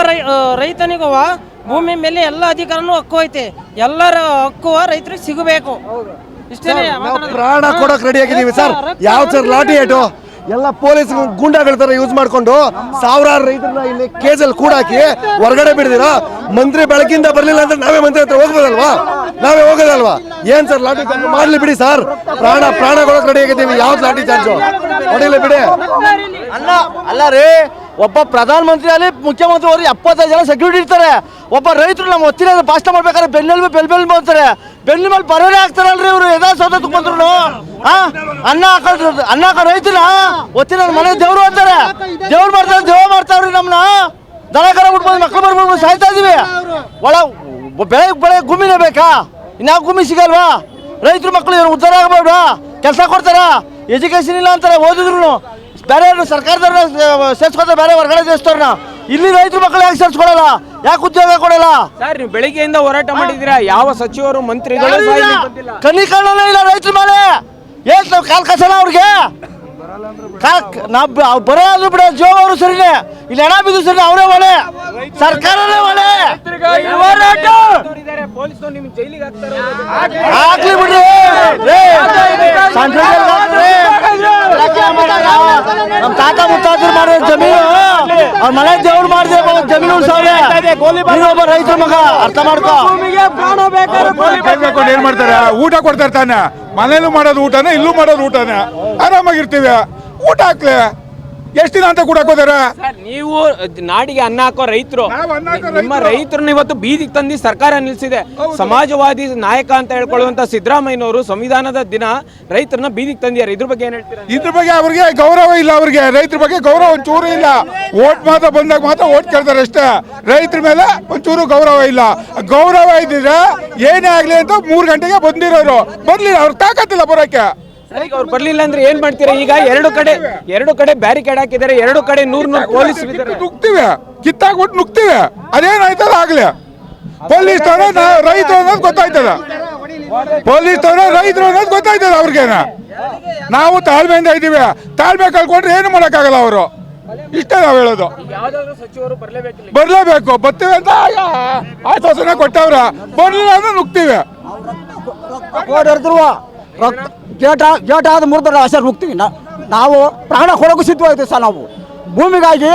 H: ರೈತನಿಗೂ ಭೂಮಿ ಮೇಲೆ ಎಲ್ಲ ಅಧಿಕಾರನೂ ಹಕ್ಕು ಐತೆ. ಎಲ್ಲರ ಹಕ್ಕು ರೈತರಿಗೆ ಸಿಗಬೇಕು. ಇಷ್ಟೇ.
B: ಪ್ರಾಣ ಕೊಡೋಕೆ ರೆಡಿ ಆಗಿದ್ದೀವಿ ಸರ್. ಯಾವ ಸರ್ ಲಾಠಿ ಏಟು ಎಲ್ಲ ಪೊಲೀಸ್ ಗೂಂಡಾಗಳ ಥರ ಯೂಸ್ ಮಾಡಿಕೊಂಡು ಸಾವಿರಾರು ರೈತರನ್ನ ಇಲ್ಲಿ ಕೇಸಲ್ಲಿ ಕೂಡಾಕಿ ಹೊರಗಡೆ ಬಿಡ್ದಿರಾ. ಮಂತ್ರಿ ಬೆಳಕಿಂದ ಬರಲಿಲ್ಲ ಅಂದ್ರೆ ನಾವೇ ಮಂತ್ರಿ ಹತ್ರ ಹೋಗೋದಲ್ವಾ? ಏನ್ ಸರ್ ಲಾಠಿ ಚಾರ್ಜ್ ಮಾಡ್ಲಿ ಬಿಡಿ ಸರ್. ಪ್ರಾಣ ಕೊಡೋಕೆ ರೆಡಿ ಆಗಿದ್ದೀವಿ. ಯಾವ್ದು ಲಾಠಿ ಚಾರ್ಜು ಹೊಡಿಲಿ ಬಿಡಿ.
C: ಅಲ್ಲ ರೀ, ಒಬ್ಬ ಪ್ರಧಾನ ಮಂತ್ರಿ ಅಲ್ಲಿ ಮುಖ್ಯಮಂತ್ರಿ ಅವರು 75 ಜನ ಸೆಕ್ಯೂರಿಟಿ ಇರ್ತಾರೆ. ಒಬ್ಬ ರೈತರು ನಮ್ಮ ಒತ್ತಿನ ಭಾಷಣ ಮಾಡ್ಬೇಕಾದ್ರೆ ಬೆನ್ನೆಲ್ ಅಂತಾರೆ. ಬೆನ್ನಿ ಮೇಲೆ ಬರೋನೇ ಆಗ್ತಾರಲ್ರಿ ಇವರು. ಯಥಾಸೌಧಕ್ಕೆ ಬಂದ್ರು ಅನ್ನ ಹಾಕೋ ರೈತನ ಒತ್ತಿನ ಮನೆ ದೇವ್ರು ಅಂತಾರೆ. ದೇವ್ರು ಮಾಡ್ತಾವ್ರಿ. ನಮ್ಮನ್ನ ದನ ಕರ ಬಿಟ್ಬೋದು, ಮಕ್ಕಳು ಬರ್ಬೋದು, ಸಾಯ್ತಾ ಇದೀವಿ. ಬೆಳಗ್ಗೆ ಗುಮ್ಮಿನೇ ಬೇಕಾ? ಇನ್ಯಾವ ಗುಮ್ಮಿ ಸಿಗಲ್ವಾ? ರೈತರು ಮಕ್ಕಳು ಇವ್ರು ಉದ್ಧಾರ ಆಗಬೇಡ, ಕೆಲಸ ಕೊಡ್ತಾರ, ಎಜುಕೇಶನ್ ಇಲ್ಲ ಅಂತಾರೆ. ಓದಿದ್ರು ಬೇರೆ ಸರ್ಕಾರದವ್ರನ್ನ ಸೇರ್ಸ್ಕೊತಾರೆ, ಬೇರೆ ಹೊರಗಡೆ ದೇಶದವ್ರನ್ನ. ಇಲ್ಲಿ ರೈತರ ಮಕ್ಕಳು ಯಾಕೆ ಸೇರ್ಸ್ಕೊಳಲ್ಲ? ಯಾಕೆ ಉದ್ಯೋಗ ಕೊಡಲ್ಲ?
A: ಸರ್, ನೀವು ಬೆಳಿಗ್ಗೆಯಿಂದ ಹೋರಾಟ ಮಾಡಿದ್ದೀರಾ, ಯಾವ ಸಚಿವರು ಮಂತ್ರಿಗಳು
C: ಕಣ್ಣಿ ಕಾಣಲ್ಲ ಇಲ್ಲ ರೈತರ ಮೇಲೆ. ಏನ್ ನಾವು ಕಾಲ್ ಕಸಲ್ಲ ಅವ್ರಿಗೆ? ನಾವು ಬರಲ್ಲ ಬಿಡ. ಜೋ ಅವರು ಸರಿನೇ, ಇಲ್ಲಿ ಹಣ ಬಿದ್ದು ಸರಿ, ಅವರೇ ಒಳ್ಳೆ, ಸರ್ಕಾರನೇ ಒಳ್ಳೆ. ಹಾಕ್ಲಿ ಬಿಡ್ರಿ, ನಮ್ ತಾತ ಮುತ್ತಾದ್ರು ಮಾಡೋ ಜಮೀನು ಅವ್ರ ಮನೆ ದೇವ್ರು ಮಾಡಿದೆ, ಜಮೀನು ಉಳ್ಸವ್ರೆ. ಒಬ್ಬ ರೈತರ ಮಗ, ಅರ್ಥ ಮಾಡ್ಕೊ.
I: ಏನ್ ಮಾಡ್ತಾರೆ? ಊಟ ಕೊಡ್ತಾರೆ ತಾನೆ. ಮನೇಲೂ ಮಾಡೋದು ಊಟನೇ, ಇಲ್ಲೂ ಮಾಡೋದು ಊಟನೇ. ಆರಾಮಾಗಿರ್ತೀವಿ. ಊಟ ಹಾಕ್ಲಿ. ಎಷ್ಟು ದಿನ ಅಂತ ಕೂಡ ಹಾಕೋದಾರ?
A: ನೀವು ನಾಡಿಗೆ ಅನ್ನ ಹಾಕೋ ರೈತರು, ನಿಮ್ಮ ರೈತರನ್ನ ಇವತ್ತು ಬೀದಿಗೆ ತಂದು ಸರ್ಕಾರ ನಿಲ್ಸಿದೆ. ಸಮಾಜವಾದಿ ನಾಯಕ ಅಂತ ಹೇಳ್ಕೊಳ್ಳುವಂತ ಸಿದ್ದರಾಮಯ್ಯನವರು ಸಂವಿಧಾನದ ದಿನ ರೈತರನ್ನ ಬೀದಿಗೆ ತಂದಿದ್ದಾರೆ. ಇದ್ರ ಬಗ್ಗೆ ಏನ್ ಹೇಳ್ತೀರಾ?
I: ಇದ್ರ ಬಗ್ಗೆ ಅವ್ರಿಗೆ ಗೌರವ ಇಲ್ಲ. ಅವ್ರಿಗೆ ರೈತರ ಬಗ್ಗೆ ಗೌರವ ಒಂಚೂರು ಇಲ್ಲ. ಓಟ್ ಮಾತ್ರ ಬಂದಾಗ ಮಾತ್ರ ಓಟ್ ಕೇಳ್ತಾರೆ ಅಷ್ಟೇ. ರೈತರ ಮೇಲೆ ಒಂಚೂರು ಗೌರವ ಇಲ್ಲ. ಗೌರವ ಇದ್ದಿದ್ರೆ ಏನೇ ಆಗ್ಲಿ ಅಂತ 3 ಗಂಟೆಗೆ ಬಂದಿರೋರು. ಬರ್ಲಿಲ್ಲ, ಅವ್ರ ತಾಕತ್ತಿಲ್ಲ ಬರೋಕೆ.
A: ಅವ್ರು ಬರ್ಲಿಲ್ಲ ಅಂದ್ರೆ ಏನ್ ಮಾಡ್ತೀರಾ? ಈಗ ಎರಡು ಕಡೆ ಬ್ಯಾರಿಕೇಡ್ ಹಾಕಿದ್ದಾರೆ. 2 ಕಡೆ 100 ಪೊಲೀಸ್
I: ನುಗ್ತೀವಿ, ಕಿತ್ತಾಕ್ಬಿಟ್ಟು ನುಗ್ತೀವಿ. ಅದೇನಾಯ್ತದ ಆಗ್ಲಿ. ಪೊಲೀಸ್ ರೈತರು ಅನ್ನೋದು ಗೊತ್ತಾಯ್ತದ. ಪೊಲೀಸ್ ರೈತರು ಅನ್ನೋದು ಗೊತ್ತಾಯ್ತದ ಅವ್ರಿಗೇನ. ನಾವು ತಾಳ್ಮೆಯಿಂದ ಇದ್ದೀವಿ. ತಾಳ್ಮೆ ಕಳ್ಕೊಂಡ್ರೆ ಏನು ಮಾಡೋಕ್ಕಾಗಲ್ಲ. ಅವರು ಇಷ್ಟೇ ನಾವು ಹೇಳೋದು.
A: ಯಾವ್ದಾದ್ರು ಸಚಿವರು ಬರಲೇಬೇಕಿಲ್ಲ.
I: ಬರಲೇಬೇಕು, ಬರ್ತೀವಿ ಅಂತ ಆಶ್ವಾಸನೆ ಕೊಟ್ಟವ್ರ, ಬರಲಿಲ್ಲ ಅಂದ್ರೆ ನುಗ್ತೀವಿ.
J: ಗೇಟ್ ಆದ ಮುರಿದ್ರೆ ಹೆಸರು ಹೋಗ್ತೀವಿ. ನಾವು ಪ್ರಾಣ ಕೊಡೋಕ್ಕೂ ಸಿದ್ಧವಾಗ್ತೀವಿ ಸರ್. ನಾವು ಭೂಮಿಗಾಗಿ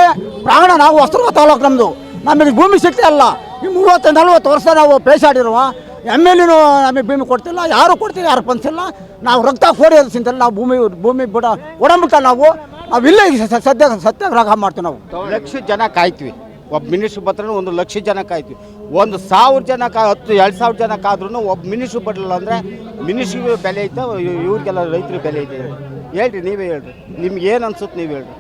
J: ಪ್ರಾಣ, ನಾವು ಹೊಸದುರ್ಗ ತಾಲೂಕು ನಮ್ಮದು, ನಮಗೆ ಭೂಮಿ ಸಿಗ್ತಾ ಇಲ್ಲ. ಈ 30-40 ವರ್ಷ ನಾವು ಪೇಸಾಡಿರುವ MLA ನಮಗೆ ಭೂಮಿ ಕೊಡ್ತಿಲ್ಲ, ಯಾರು ಕೊಡ್ತೀವಿ, ಯಾರು ಪಂಚಿಲ್ಲ. ನಾವು ರಕ್ತ ಕೋಡಿ ಸಿಂತಲ್ಲ, ನಾವು ಭೂಮಿ ಬಿಡ ಕೊಡಂಬಿಟ್ಟ ನಾವು ಇಲ್ಲೇ ಸತ್ಯಾಗ್ರಹ ಮಾಡ್ತೀವಿ. ನಾವು
K: 1 ಲಕ್ಷ ಜನ ಕಾಯ್ತೀವಿ. ಒಬ್ಬ ಮಿನಿಸ್ಟ್ರು ಬರ್ತಾರೆ, 1 ಲಕ್ಷ ಜನ ಕಾಯ್ತೀವಿ. 1,000 ಜನ 2,000 ಜನ ಕಾದ್ರೂ ಒಬ್ಬ ಮಿನಿಸ್ಟ್ರು ಬರಲಿಲ್ಲ ಅಂದರೆ ಮಿನಿಸ್ಟ್ರಿಗೆ ಬೆಲೆ ಐತೆ, ಇವ್ರಿಗೆಲ್ಲ ರೈತರಿಗೆ ಬೆಲೆ ಐತೆ. ಹೇಳ್ರಿ, ನೀವೇ ಹೇಳ್ರಿ, ನಿಮ್ಗೆ ಏನು ಅನ್ಸುತ್ತೆ ನೀವು ಹೇಳ್ರಿ.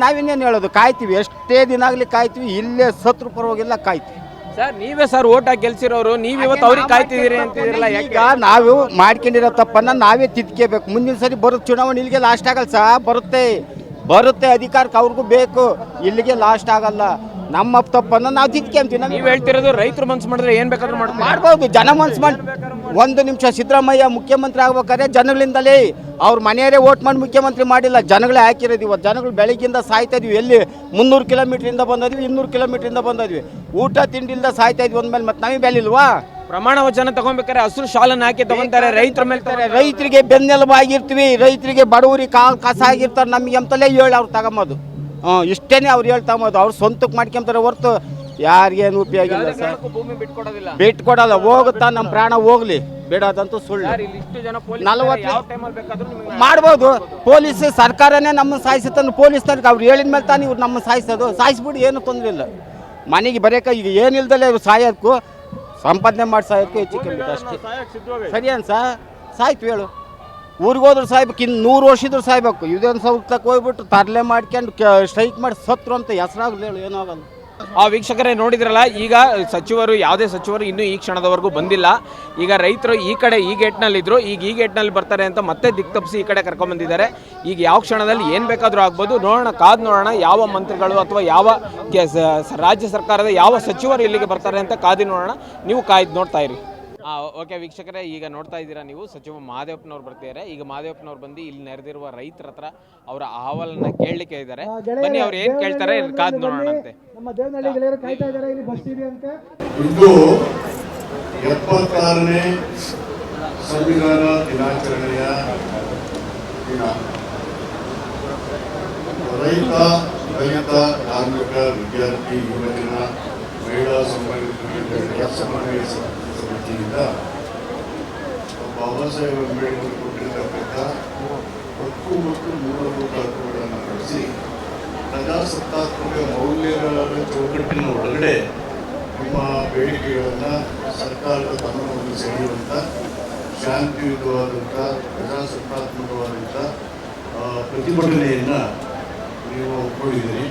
K: ನಾವಿನ್ನೇನು ಹೇಳೋದು, ಕಾಯ್ತೀವಿ, ಎಷ್ಟೇ ದಿನ ಆಗಲಿ ಕಾಯ್ತೀವಿ. ಇಲ್ಲೇ ಸತ್ರು ಪರವಾಗಿಲ್ಲ, ಕಾಯ್ತೀವಿ
A: ಸರ್. ನೀವೇ ಸರ್ ಓಟ್ ಹಾಕಿ ಗೆಲ್ಸಿರೋರು, ನೀವು ಇವತ್ತು ಅವ್ರಿಗೆ ಕಾಯ್ತಿದ್ದೀರಿ ಅಂತಿದ್ದೀರಲ್ಲ.
K: ಈಗ ನಾವು ಮಾಡ್ಕೊಂಡಿರೋ ತಪ್ಪನ್ನು ನಾವೇ ತಿದ್ಕೋಬೇಕು. ಮುಂದಿನ ಸರಿ ಬರುತ್ತೆ ಚುನಾವಣೆ, ಇಲ್ಲಿಗೆ ಲಾಸ್ಟ್ ಆಗಲ್ಲ ಸರ್. ಬರುತ್ತೆ ಅಧಿಕಾರಕ್ಕೆ ಅವ್ರಿಗೂ ಬೇಕು, ಇಲ್ಲಿಗೆ ಲಾಸ್ಟ್ ಆಗಲ್ಲ. ನಮ್ಮ ತಪ್ಪನ್ನು ನಾವು ತಿದ್ಕೊಂತೀವಿ.
A: ನೀವು ಹೇಳ್ತಿರೋದು ರೈತರು ಮನ್ಸು ಮಾಡಿದ್ರೆ ಏನು ಬೇಕಾದ್ರೂ
K: ಮಾಡ್ಬೋದು. ಜನ ಮನ್ಸು ಮಾಡಿ 1 ನಿಮಿಷ ಸಿದ್ದರಾಮಯ್ಯ ಮುಖ್ಯಮಂತ್ರಿ ಆಗ್ಬೇಕಾದ್ರೆ ಜನಗಳಿಂದಲೇ, ಅವ್ರ ಮನೆಯವರೇ ಓಟ್ ಮಾಡಿ ಮುಖ್ಯಮಂತ್ರಿ ಮಾಡಿಲ್ಲ, ಜನಗಳೇ ಹಾಕಿರೋದು. ಇವತ್ತು ಜನಗಳು ಬೆಳಗ್ಗಿಂದ ಸಾಯ್ತಾ ಇದೀವಿ. ಎಲ್ಲಿ 300 ಕಿಲೋಮೀಟ್ರಿಂದ ಬಂದಿದ್ವಿ, 200 ಕಿಲೋಮೀಟ್ರಿಂದ ಬಂದಿದ್ವಿ. ಊಟ ತಿಂಡಿಲ್ದ ಸಾಯ್ತಾ ಇದ್ವಿ. ಒಂದ್ಮೇಲೆ ಮತ್ತೆ ನಮಗೆ ಬೆಲೆ ಇಲ್ವಾ?
A: ಪ್ರಮಾಣ ವಚನ ತಗೊಬೇಕಾರೆ ಹಸಿರು ಶಾಲನ್ನು ಹಾಕಿ ತಗೊಂತಾರೆ, ರೈತರ ಮೇಲೆ
K: ರೈತರಿಗೆ ಬೆನ್ನೆಲುಬಾಗಿರ್ತೀವಿ. ರೈತರಿಗೆ ಬಡವರಿಗೆ ಕಾಲು ಕಸ ಆಗಿರ್ತಾರೆ. ನಮಗೆ ಅಂತಲೇ ಹೇಳಿ ಅವ್ರು ತಗೊಂಬೋದು. ಇಷ್ಟೇನೆ ಅವ್ರು ಹೇಳ್ತಾಬೋದು. ಅವ್ರು ಸ್ವಂತಕ್ಕೆ ಮಾಡ್ಕೊಂತಾರೆ ಹೊರ್ತು ಯಾರಿಗೇನು ಉಪಯೋಗ ಇಲ್ಲ ಸರ್. ಬಿಟ್ಕೊಡಲ್ಲ, ಹೋಗುತ್ತಾ ನಮ್ಮ ಪ್ರಾಣ ಹೋಗ್ಲಿ, ಬಿಡೋದಂತೂ ಸುಳ್ಳು. 40 ಮಾಡ್ಬೋದು. ಪೊಲೀಸ್ ಸರ್ಕಾರನೇ ನಮ್ಮನ್ನು ಸಾಯಿಸುತ್ತೆ. ಪೊಲೀಸ್ ತನಕ ಅವ್ರು ಹೇಳಿದ ಮೇಲೆ ತಾನೇ ಇವ್ರು ನಮ್ಮನ್ನು ಸಾಯಿಸೋದು. ಸಾಯಿಸ್ಬಿಟ್ಟು ಏನು ತೊಂದರೆ ಇಲ್ಲ. ಮನೆಗೆ ಬರೋಕೆ ಈಗ ಏನಿಲ್ದಲೇ ಇವ್ರು ಸಾಯೋದಕ್ಕೂ ಸಂಪಾದನೆ ಮಾಡಿ ಸಾಯೋದಕ್ಕೂ ಹೆಚ್ಚು ಕಮ್ಮಿ ಅಷ್ಟೇ. ಸರಿ ಅನ್ಸ ಸಾಯ್ತು ಹೇಳು. ಊರಿಗೆ ಹೋದ್ರು ಸಾಯ್ಬೇಕು, ಇನ್ನು 100 ವರ್ಷ ಇದ್ರು ಸಾಯ್ಬೇಕು. ಇದೊಂದು ಸೌತಕ್ಕೆ ಹೋಗ್ಬಿಟ್ಟು ತರಲೆ ಮಾಡ್ಕೊಂಡು ಸ್ಟ್ರೈಕ್ ಮಾಡಿ ಸತ್ರು ಅಂತ ಹೆಸರಾಗಲಿ ಹೇಳು, ಏನೂ ಆಗಲ್ಲ.
A: ಆ ವೀಕ್ಷಕರೇ ನೋಡಿದ್ರಲ್ಲ, ಈಗ ಸಚಿವರು ಯಾವುದೇ ಸಚಿವರು ಇನ್ನೂ ಈ ಕ್ಷಣದವರೆಗೂ ಬಂದಿಲ್ಲ. ಈಗ ರೈತರು ಈ ಕಡೆ ಈ ಗೇಟ್ನಲ್ಲಿದ್ದರು, ಈಗ ಈ ಗೇಟ್ನಲ್ಲಿ ಬರ್ತಾರೆ ಅಂತ ಮತ್ತೆ ದಿಕ್ತಪ್ಪಿಸಿ ಈ ಕಡೆ ಕರ್ಕೊಂಡ್ಬಂದಿದ್ದಾರೆ. ಈಗ ಯಾವ ಕ್ಷಣದಲ್ಲಿ ಏನು ಬೇಕಾದರೂ ಆಗ್ಬೋದು, ನೋಡೋಣ, ಕಾದು ನೋಡೋಣ. ಯಾವ ಮಂತ್ರಿಗಳು ಅಥವಾ ಯಾವ ರಾಜ್ಯ ಸರ್ಕಾರದ ಯಾವ ಸಚಿವರು ಇಲ್ಲಿಗೆ ಬರ್ತಾರೆ ಅಂತ ಕಾದು ನೋಡೋಣ. ನೀವು ಕಾಯ್ದು ನೋಡ್ತಾ ಇರಿ. ಓಕೆ ವೀಕ್ಷಕರೇ, ಈಗ ನೋಡ್ತಾ ಇದ್ದೀರಾ ನೀವು, ಸಚಿವ ಮಹದೇವಪ್ಪನವ್ರು ಬರ್ತಿದ್ದಾರೆ. ಈಗ ಮಹದೇವಪ್ಪನವ್ರು ಬಂದು ಇಲ್ಲಿ ನೆರೆದಿರುವ ರೈತರ ಹತ್ರ ಅವರ ಅಹವಾಲನ್ನ ಕೇಳಲಿಕ್ಕೆ ಇದ್ದಾರೆ. ಬನ್ನಿ, ಅವ್ರು ಏನು ಕೇಳ್ತಾರೆ ಕಾದು ನೋಡೋಣಂತೆ.
L: ಇಂದು 76ನೇ ಸಂವಿಧಾನ ದಿನಾಚರಣೆಯ ದಿನ. ರೈತ, ಕಾರ್ಮಿಕ, ವಿದ್ಯಾರ್ಥಿ, ಯುವಜನ, ಮಹಿಳಾ ಸಮನ್ವಯ ಸಮಿತಿಯಿಂದ ಬಾಬಾ ಸಾಹೇಬ್ ಅಂಬೇಡ್ಕರ್ ಕೊಟ್ಟಿರತಕ್ಕಂಥ ಹಕ್ಕು ಮತ್ತು ಮೂಲಭೂತ ಹಕ್ಕುಗಳನ್ನು ಬಳಸಿ ಪ್ರಜಾಸತ್ತಾತ್ಮಕ ಮೌಲ್ಯಗಳ ಚೌಕಟ್ಟಿನ ಒಳಗಡೆ ನಿಮ್ಮ ಬೇಡಿಕೆಗಳನ್ನು ಸರ್ಕಾರದ ಗಮನವನ್ನು ಸೆಳೆಯುವಂಥ ಶಾಂತಿಯುತವಾದಂಥ ಪ್ರಜಾಸತ್ತಾತ್ಮಕವಾದಂಥ ಪ್ರತಿಭಟನೆಯನ್ನು ನೀವು ಒಪ್ಪಿಕೊಂಡಿದ್ದೀರಿ.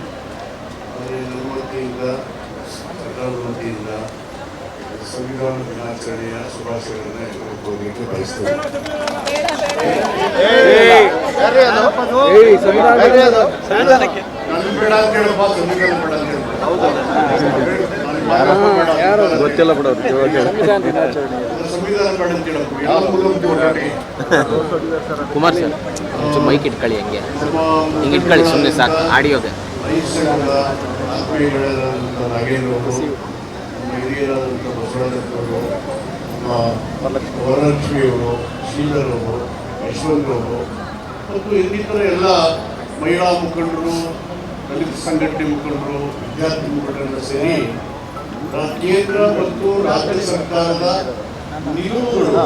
L: ಆದರೆ ನಮ್ಮ ವತಿಯಿಂದ, ಸರ್ಕಾರದ ವತಿಯಿಂದ ಸಂವಿಧಾನ ದಿನಾಚರಣೆಯ ಶುಭಾಶಯಗಳನ್ನು ಕೋರಲಿಕ್ಕೆ ಬಯಸ್ತೇವೆ. ನಾನು ಬೇಡ ಅಂತ ಹೇಳಪ್ಪ, ಸಂವಿಧಾನ ಬೇಡ ಅಂತ ಗೊತ್ತಿಲ್ಲ ಬಿಡ. ಸಂವಿಧಾನ ಬೇಡ ಅಂತ ಹೇಳಪ್ಪ, ಯಾವ ಮುಖ್ಯಮಂತ್ರಿ ಹೊರಟಾಟಿ
A: ಕುಮಾರ್ ಸರ್ ಮೈಕ್ ಇಟ್ಕೊಳ್ಳಿ, ಹಂಗೆ ಹಿಂಗೆ ಇಟ್ಕೊಳ್ಳಿ ಸುಮ್ಮನೆ ಸಾಕು ಆಡಿಯೋಗೆ.
L: ರೈತ ಸಂಘದ ಆತ್ಮೀಯರಾದಂಥ ನಾಗೇಂದ್ರ ಅವರು, ನಮ್ಮ ಹಿರಿಯರಾದಂಥ ಬಸವರಾಜವರು, ನಮ್ಮ ವರಲಕ್ಷ್ಮಿಯವರು, ಶ್ರೀಧರ್ ಅವರು, ಯಶವಂತರವರು ಮತ್ತು ಇನ್ನಿತರ ಎಲ್ಲ ಮಹಿಳಾ ಮುಖಂಡರು, ದಲಿತ ಸಂಘಟನೆ ಮುಖಂಡರು, ವಿದ್ಯಾರ್ಥಿ ಮುಖಂಡರೆಲ್ಲ ಸೇರಿ ಕೇಂದ್ರ ಮತ್ತು ರಾಜ್ಯ ಸರ್ಕಾರದ ನಿಲುವುಗಳು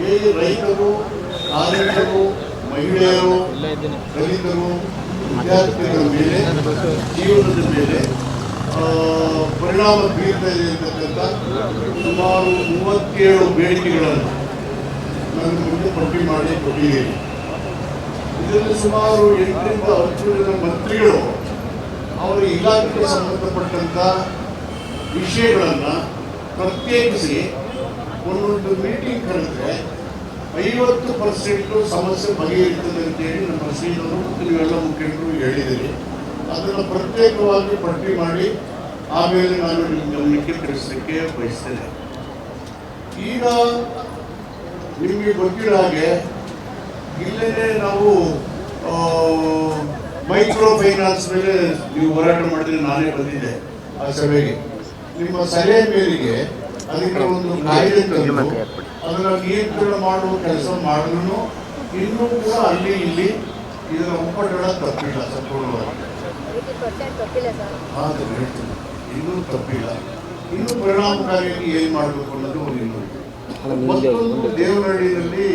L: ಈ ರೈತರು, ಕಾರ್ಮಿಕರು, ಮಹಿಳೆಯರು, ದಲಿತರು, ವಿದ್ಯಾರ್ಥಿಗಳ ಮೇಲೆ, ಜೀವನದ ಮೇಲೆ ಪರಿಣಾಮ ಬೀರ್ತಾ ಇದೆ ಅಂತಕ್ಕಂಥ ಸುಮಾರು 37 ಬೇಡಿಕೆಗಳನ್ನು ನನ್ನ ಮುಂದೆ ಪಟ್ಟಿ ಮಾಡಿ ಕೊಟ್ಟಿದ್ದೀರಿ. ಇದರಲ್ಲಿ ಸುಮಾರು 8ರಿಂದ 10 ಜನ ಮಂತ್ರಿಗಳು ಅವರ ಇಲಾಖೆಗೆ ಸಂಬಂಧಪಟ್ಟಂಥ ವಿಷಯಗಳನ್ನು ಪ್ರತ್ಯೇಕಿಸಿ ಒಂದೊಂದು ಮೀಟಿಂಗ್ ಕರೆದ್ರೆ 50% ಸಮಸ್ಯೆ ಬಗೆಹರಿಯುತ್ತದೆ ಅಂತೇಳಿ ನಮ್ಮ ಶ್ರೀಧರು ಮತ್ತು ನೀವೆಲ್ಲ ಮುಖ್ಯರು ಹೇಳಿದ್ದೀರಿ. ಅದನ್ನು ಪ್ರತ್ಯೇಕವಾಗಿ ಪಟ್ಟಿ ಮಾಡಿ ಆಮೇಲೆ ನಾನು ನಿಮ್ಮ ಗಮನಕ್ಕೆ ತಿಳಿಸಲಿಕ್ಕೆ ಬಯಸ್ತೇನೆ. ಈಗ ನಿಮಗೆ ಗೊತ್ತಿರೋ ಹಾಗೆ ಇಲ್ಲೇ ನಾವು ಮೈಕ್ರೋ ಫೈನಾನ್ಸ್ ಮೇಲೆ ನೀವು ಹೋರಾಟ ಮಾಡಿದ್ರೆ ನಾನೇ ಬಂದಿದ್ದೆ ಆ ಸಭೆಗೆ. ನಿಮ್ಮ ಸಲಹೆ ಮೇರೆಗೆ ಅದಕ್ಕೆ ಒಂದು ಕಾಯ್ದೆ ತಂದು ಅದರ ನಿಯಂತ್ರಣ ಮಾಡುವ ಕೆಲಸ ಮಾಡಿದ್ರು ಇನ್ನೂ ಕೂಡ ಅಲ್ಲಿ ಇಲ್ಲಿ ಇದರ ಒಪ್ಪಂದಗಳ ತಪ್ಪಿಲ್ಲ ಸಂಪೂರ್ಣವಾಗಿ. ಹೇಳ್ತೀನಿ, ಇನ್ನೂ ತಪ್ಪಿಲ್ಲ. ಇನ್ನೂ ಪರಿಣಾಮಕಾರಿಯಾಗಿ ಏನು ಮಾಡಬೇಕು ಅನ್ನೋದು ಇನ್ನೂ ಮತ್ತೊಂದು ದೇವನಹಳ್ಳಿಯಲ್ಲಿ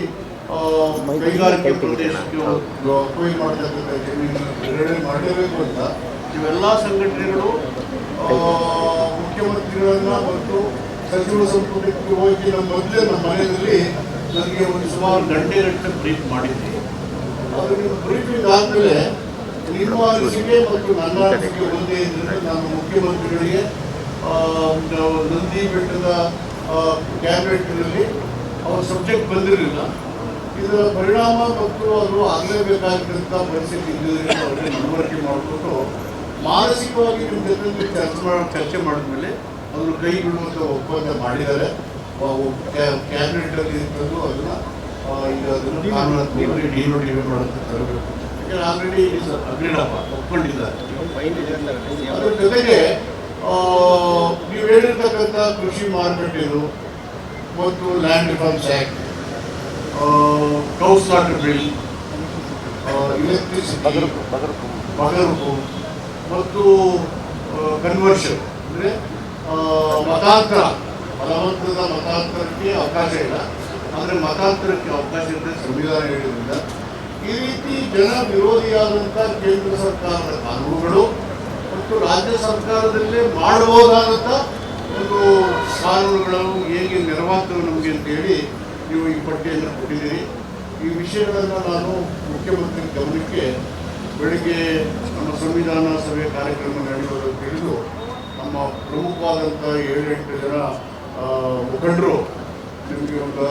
L: ಕೈಗಾರಿಕೆ ಪ್ರದೇಶಕ್ಕೆ ಕೊಯ್ಲು ಮಾಡತಕ್ಕಂಥ ಜಮೀನು ಬಿಡುಗಡೆ ಮಾಡಲೇಬೇಕು ಅಂತ ಇವೆಲ್ಲ ಸಂಘಟನೆಗಳು ಮುಖ್ಯಮಂತ್ರಿಗಳನ್ನ ಮತ್ತು ಸಚಿವ ಸಂಪುಟಕ್ಕೆ ಹೋಗಿ ಮೊದಲೇ ನಮ್ಮ ಮನೆಯಲ್ಲಿ ನನಗೆ ಒಂದು ಸುಮಾರು ಗಂಟೆ ಬ್ರೀಫ್ ಮಾಡಿದ್ದೆ. ಅದು ನಿಮ್ಮ ಬ್ರೀಫಿಂಗ್ ಆದಮೇಲೆ ನಿಮ್ಮ ಅನಿಸಿಕೆ ಮತ್ತು ನನ್ನ ಅನಿಸಿಕೆ ಒಂದೇ ಇದ್ದರೆ ನಾನು ಮುಖ್ಯಮಂತ್ರಿಗಳಿಗೆ ನಂದಿ ಬೆಟ್ಟದ ಕ್ಯಾಬಿನೆಟ್ನಲ್ಲಿ ಅವ್ರ ಸಬ್ಜೆಕ್ಟ್ ಬಂದಿರಲಿಲ್ಲ. ಇದರ ಪರಿಣಾಮ ಮತ್ತು ಅದು ಆಗಲೇಬೇಕಾಗಿದ್ದಂಥ ಪರಿಸ್ಥಿತಿ ಇದ್ದಿದ್ದರಿಂದ ಅವರಿಗೆ ಮನವರಿಕೆ ಮಾಡಿಕೊಂಡು ಮಾನಸಿಕವಾಗಿ ನಿಮ್ಮ ಜೊತೆ ಚರ್ಚೆ ಮಾಡಿದ್ಮೇಲೆ ಅದನ್ನು ಕೈಗೊಳ್ಳುವಂಥ ಒಪ್ಪಂದ ಮಾಡಿದ್ದಾರೆ. ಕ್ಯಾಬಿನೆಟಲ್ಲಿ ಇರ್ತದ್ದು ಅದನ್ನು ಈಗ ಅದನ್ನು ಕಾನೂನಾತ್ಮಕವಾಗಿ ಡಿನೋಟಿಫೈ ಮಾಡೋಕ್ಕೆ ತರಬೇಕು. ಯಾಕಂದರೆ ಆಲ್ರೆಡಿ ಅಗ್ರಿಡಪ್ಪ ಒಪ್ಕೊಂಡಿದ್ದಾರೆ. ಅದರ ಜೊತೆಗೆ ನೀವು ಹೇಳಿರ್ತಕ್ಕಂಥ ಕೃಷಿ ಮಾರುಕಟ್ಟೆಗಳು ಮತ್ತು land reforms act, cow slaughter bill, electricity, ಬಗರುಕು ಮತ್ತು ಕನ್ವರ್ಷನ್ ಅಂದರೆ ಮತಾಂತರ, ಬಲವಂತದ ಮತಾಂತರಕ್ಕೆ ಅವಕಾಶ ಇಲ್ಲ, ಆದರೆ ಮತಾಂತರಕ್ಕೆ ಅವಕಾಶ ಇದ್ದರೆ ಸಂವಿಧಾನ ಹೇಳಿದ್ರಿಂದ ಈ ರೀತಿ ಜನ ವಿರೋಧಿಯಾದಂಥ ಕೇಂದ್ರ ಸರ್ಕಾರದ ಕಾನೂನುಗಳು ಮತ್ತು ರಾಜ್ಯ ಸರ್ಕಾರದಲ್ಲೇ ಮಾಡಬಹುದಾದಂಥ ಒಂದು ಕಾನೂನುಗಳು ಹೇಗೆ ನೆರವಾಗ್ತವೆ ನಮಗೆ ಅಂತೇಳಿ ನೀವು ಈ ಪಟ್ಟಿಯನ್ನು ಕೊಟ್ಟಿದ್ದೀರಿ. ಈ ವಿಷಯಗಳನ್ನು ನಾನು ಮುಖ್ಯಮಂತ್ರಿ ಗಮನಕ್ಕೆ ಬೆಳಗ್ಗೆ ನಮ್ಮ ಸಂವಿಧಾನ ಸಭೆ ಕಾರ್ಯಕ್ರಮ ನಡೆಯುವುದು ತಿಳಿದು ನಮ್ಮ ಪ್ರಮುಖವಾದಂಥ 7-8 ಜನ ಮುಖಂಡರು ನಿಮಗೆ ಒಂದು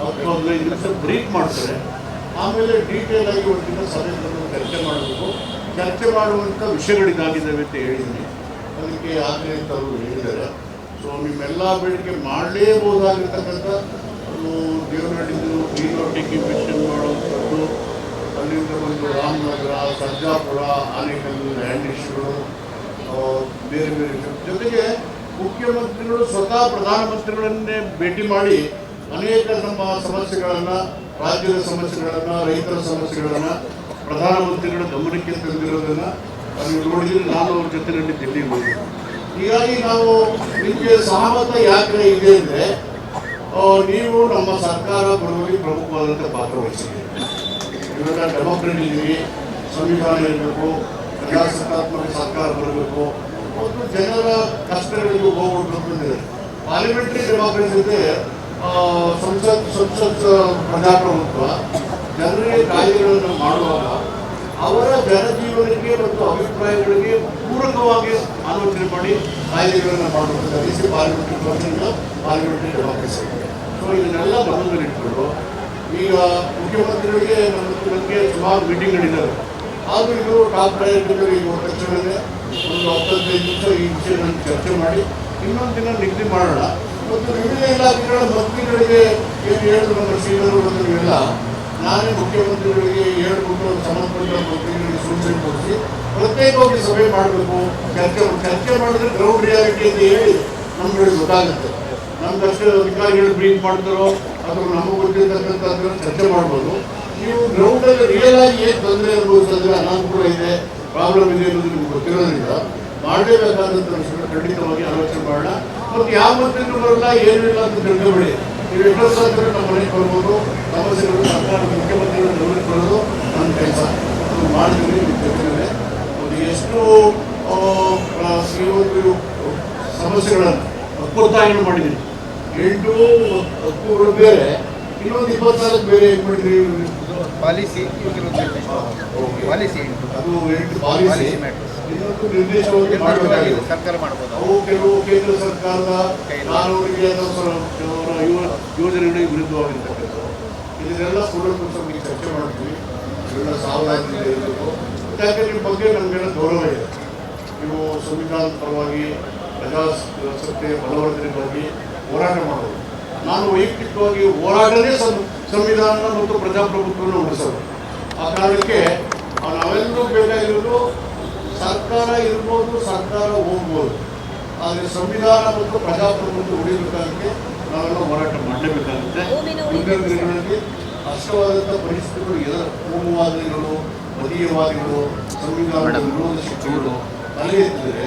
L: 10-15 ನಿಮಿಷ ಬ್ರೀಫ್ ಮಾಡ್ತಾರೆ. ಆಮೇಲೆ ಡೀಟೇಲ್ ಆಗಿ ಒಂದು ದಿನ ಸಭೆಗಳನ್ನು ಚರ್ಚೆ ಮಾಡಬೇಕು. ಚರ್ಚೆ ಮಾಡುವಂಥ ವಿಷಯಗಳಿಗಾಗಿದ್ದಾವೆ ಅಂತ ಹೇಳಿದ್ದೀನಿ. ಅದಕ್ಕೆ ಆಗಲೇ ಅಂತ ಅವರು ಹೇಳಿದ್ದಾರೆ. ಸೊ ನಿಮ್ಮೆಲ್ಲ ಬೇಡಿಕೆ ಮಾಡಲೇಬಹುದಾಗಿರ್ತಕ್ಕಂಥ ಅದು ದೇವನಹಳ್ಳಿದು ಡಿನೋಟಿಫಿಕೇಷನ್ ಮಾಡುವಂಥದ್ದು, ಅಲ್ಲಿಂದ ಒಂದು ರಾಮನಗರ, ಸರ್ಜಾಪುರ, ಆನೇಕಲ್ಲು ಲ್ಯಾಂಡ್ ಇಶ್ಯೂಗಳು, ಬೇರೆ ಬೇರೆ ಜೊತೆಗೆ ಮುಖ್ಯಮಂತ್ರಿಗಳು ಸ್ವತಃ ಪ್ರಧಾನಮಂತ್ರಿಗಳನ್ನೇ ಭೇಟಿ ಮಾಡಿ ಅನೇಕ ನಮ್ಮ ಸಮಸ್ಯೆಗಳನ್ನು, ರಾಜ್ಯದ ಸಮಸ್ಯೆಗಳನ್ನು, ರೈತರ ಸಮಸ್ಯೆಗಳನ್ನು ಪ್ರಧಾನಮಂತ್ರಿಗಳ ಗಮನಕ್ಕೆ ತಂದಿರೋದನ್ನು ನೀವು ನೋಡಿದರೆ ನಾನು ಅವ್ರ ಜೊತೆಯಲ್ಲಿ ದಿಲ್ಲಿಗೆ ಹೋಗಿದ್ದೆ. ಹೀಗಾಗಿ ನಾವು ನಿಮಗೆ ಸಹಮತ ಯಾಕೆ ಇದೆ ಅಂದರೆ ನೀವು ನಮ್ಮ ಸರ್ಕಾರ ಬರುವಲ್ಲಿ ಪ್ರಮುಖವಾದಂಥ ಪಾತ್ರ ವಹಿಸಿದ್ದೀರಿ. ಇವಾಗ ಡೆಮೋಕ್ರೆಟ್ ಇದ್ದೀರಿ, ಸಂವಿಧಾನ ಇರಬೇಕು, ಪ್ರಜಾಸತ್ತಾತ್ಮಕ ಸರ್ಕಾರ ಬರಬೇಕು ಮತ್ತು ಜನರ ಕಷ್ಟಗಳಿಗೆ ಹೋಗ್ಬಿಟ್ಟು ಬಂದಿದೆ. ಪಾರ್ಲಿಮೆಂಟ್ರಿ ಡೆಮೋಕ್ರಸಿ ಇದೆ, ಸಂಸತ್ ಪ್ರಜಾಪ್ರಭುತ್ವ. ಜನರಿಗೆ ಕಾಯ್ದೆಗಳನ್ನು ಮಾಡುವಾಗ ಅವರ ಜನಜೀವನಕ್ಕೆ ಮತ್ತು ಅಭಿಪ್ರಾಯಗಳಿಗೆ ಪೂರಕವಾಗಿ ಆಲೋಚನೆ ಮಾಡಿ ಕಾಯ್ದೆಗಳನ್ನು ಮಾಡುವಂಥ ಪಾರ್ಲಿಮೆಂಟ್ರಿ ಪಾರ್ಲಿಮೆಂಟ್ರಿ ಡೆಮೋಕ್ರಸಿ. ಸೊ ಇದನ್ನೆಲ್ಲ ಗಮನದಲ್ಲಿಟ್ಕೊಂಡು ಈಗ ಮುಖ್ಯಮಂತ್ರಿಗಳಿಗೆ ನಮಗೆ ಸುಮಾರು ಮೀಟಿಂಗ್ಗಳಿದ್ದಾವೆ. ಆದರೂ ಇದು ಟಾಪ್ ಪ್ರಯಾರಿಟಿಗಳು ಈಗ ತಕ್ಷಣವೇ ಒಂದು 10-15 ನಿಮಿಷ ಈ ವಿಷಯಗಳನ್ನು ಚರ್ಚೆ ಮಾಡಿ ಇನ್ನೊಂದು ದಿನ ನಿಗದಿ ಮಾಡೋಣ. ಮತ್ತು ವಿವಿಧ ಇಲಾಖೆಗಳ ಮಂತ್ರಿಗಳಿಗೆ ಏನು ಹೇಳಿದ್ರು ನಮ್ಮ ಶ್ರೀಧರು ಮಂತ್ರಿಗಳೆಲ್ಲ ನಾನೇ ಮುಖ್ಯಮಂತ್ರಿಗಳಿಗೆ ಹೇಳ್ಬಿಟ್ಟು ಸಂಬಂಧಪಟ್ಟ ಮಂತ್ರಿಗಳಿಗೆ ಸೂಚನೆ ಕೊಡಿಸಿ ಪ್ರತ್ಯೇಕವಾಗಿ ಸಭೆ ಮಾಡಬೇಕು, ಚರ್ಚೆ ಮಾಡಿದ್ರೆ ಗ್ರೌಂಡ್ ರಿಯಾಲಿಟಿ ಅಂತ ಹೇಳಿ ನಮ್ಗೆ ಗೊತ್ತಾಗುತ್ತೆ. ನಮ್ಗಷ್ಟು ಅಧಿಕಾರಿಗಳು ಬ್ರೀಫ್ ಮಾಡ್ತಾರೋ ಅಥವಾ ನಮಗೆ ಗೊತ್ತಿರ್ತಕ್ಕಂಥದ್ದನ್ನು ಚರ್ಚೆ ಮಾಡ್ಬೋದು. ನೀವು ಗ್ರೌಂಡಲ್ಲಿ ರಿಯಲ್ ಆಗಿ ಏನು ತೊಂದರೆ ಅನುಭವಿಸಿದ್ರೆ ಅನಾನುಕೂಲ ಇದೆ, ಪ್ರಾಬ್ಲಮ್ ಇದೆ ಅನ್ನೋದು ನಿಮ್ಗೆ ಗೊತ್ತಿರೋದ್ರಿಂದ ಮಾಡಲೇಬೇಕಾದಂಥ ವಿಷಯ ಖಂಡಿತವಾಗಿ ಆಲೋಚನೆ ಮಾಡೋಣ. ಮತ್ತು ಯಾವ ಮಂತ್ರಿಗಳು ಬರಲ್ಲ, ಏನೂ ಇಲ್ಲ ಅಂತ ತಿಳ್ಕೊಬೇಡಿ. ನೀವು ಎಷ್ಟೊಂದು ನಮ್ಮ ಮನೆಗೆ ಬರ್ಬೋದು, ಸಮಸ್ಯೆಗಳು ಸರ್ಕಾರದ ಮುಖ್ಯಮಂತ್ರಿಗಳು ಗಮನಕ್ಕೆ ಬರೋದು ನನ್ನ ಕೆಲಸ. ಅದು ಮಾಡಿದ್ವಿ ನಿಮ್ಮ ಜೊತೆಗೆ ಒಂದು ಎಷ್ಟು ಈ ಒಂದು ಸಮಸ್ಯೆಗಳನ್ನು ಒತ್ತಾಯವನ್ನು ಮಾಡಿದ್ದೀನಿ. 8 ಹಕ್ಕುಗಳು ಬೇರೆ, ಇನ್ನೊಂದು 24 ಬೇರೆ ಏನು ಮಾಡಿದ್ರಿ ಪಾಲಿಸಿ. ಅದು 8 ಪಾಲಿಸಿ, ಇನ್ನೊಂದು ನಿರ್ದೇಶವಾಗಿ ಮಾಡಬೇಕಾಗಿದೆ ಸರ್ಕಾರ ಮಾಡಬಹುದು. ಅವು ಕೆಲವು ಕೇಂದ್ರ ಸರ್ಕಾರದ ಕಾನೂನಿಗೆ ಯೋಜನೆಗಳಿಗೆ ವಿರುದ್ಧವಾಗಿರ್ತಕ್ಕಂಥದ್ದು. ಇದನ್ನೆಲ್ಲ ಕೂಡಲೇ ಚರ್ಚೆ ಮಾಡ್ತೀವಿ. ಇದೆಲ್ಲ ಸಾವಧಾನದಿಂದ ಇರಬೇಕು. ಯಾಕೆ ನಿಮ್ಮ ಬಗ್ಗೆ ನಮಗೆಲ್ಲ ಗೌರವ ಇದೆ. ನೀವು ಸಂವಿಧಾನದ ಪರವಾಗಿ ಪ್ರಜಾಸತ್ತೆ ಬಲವರ್ಧನೆಗಾಗಿ ಹೋರಾಟ ಮಾಡೋದು. ನಾನು ವೈಯಕ್ತಿಕವಾಗಿ ಹೋರಾಟನೇ ಸಂವಿಧಾನ ಮತ್ತು ಪ್ರಜಾಪ್ರಭುತ್ವವನ್ನು ಉಳಿಸೋದು. ಆ ಕಾರಣಕ್ಕೆ ನಾವೆಲ್ಲರೂ ಬೇಕಾಗಿರೋದು ಸರ್ಕಾರ ಇರ್ಬೋದು, ಸರ್ಕಾರ ಹೋಗ್ಬೋದು, ಆದರೆ ಸಂವಿಧಾನ ಮತ್ತು ಪ್ರಜಾಪ್ರಭುತ್ವ ಉಳಿಬೇಕಾಗುತ್ತೆ ನಾವೆಲ್ಲ ಹೋರಾಟ ಮಾಡಲೇಬೇಕಾಗುತ್ತೆ. ಮುಂದಿನ ದಿನಗಳಲ್ಲಿ ಅಷ್ಟವಾದಂಥ ಪರಿಸ್ಥಿತಿಗಳು ಕೋಮುವಾದಿಗಳು, ಮತೀಯವಾದಿಗಳು, ಸಂವಿಧಾನದ ವಿರೋಧ ಶಕ್ತಿಗಳು ತಲೆ ಎತ್ತಿದರೆ